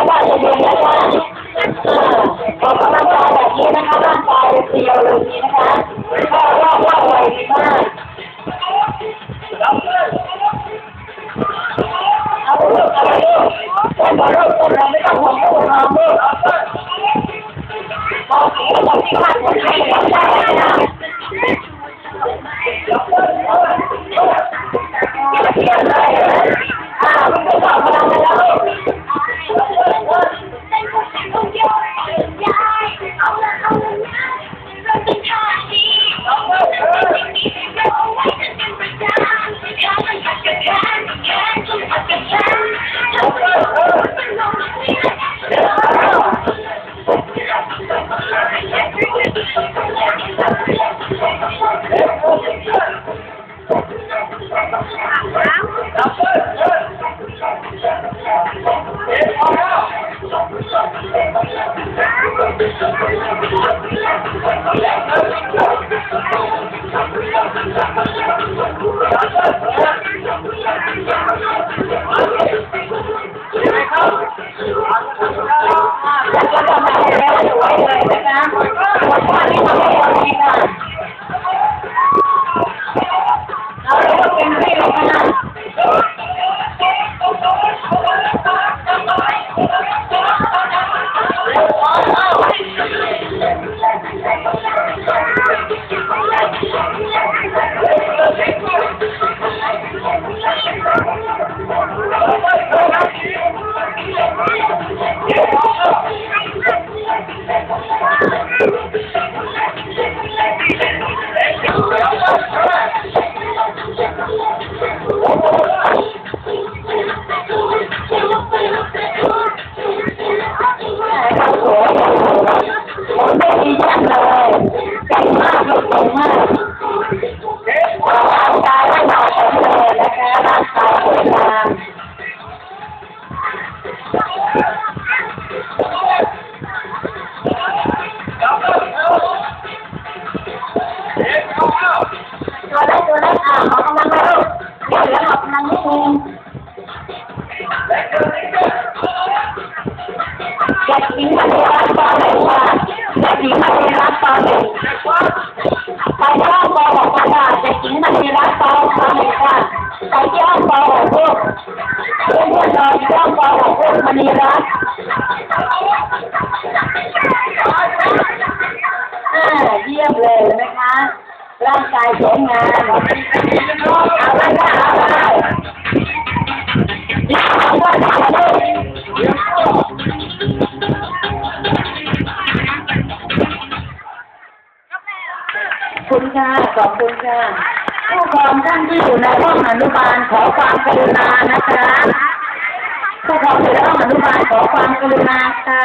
ว่าจะเรียนนะคะออกกำลังกายแบบนี้นะคะร่างกายเรียวเลยดีนะคะก็ว่องไวดีมากเอาลูกเอาลูกคนบอกลูกคนเราไม่ต้องห่วงคนเราลูกบอกที่เราที่บ้านคนไทยเราได้นะเที่ยวเลยลูกไม่ต้องพลังแล้วลูกเยี่ยมเลยนะคะร่างกายแข็งแรงเอาไปได้คุณค่ะขอบคุณค่ะผู้ปกครองท่านที่อยู่ในห้องอนุบาลขอความกรุณานะคะผู้ปกครองในห้องอนุบาลขอความกรุณาค่ะ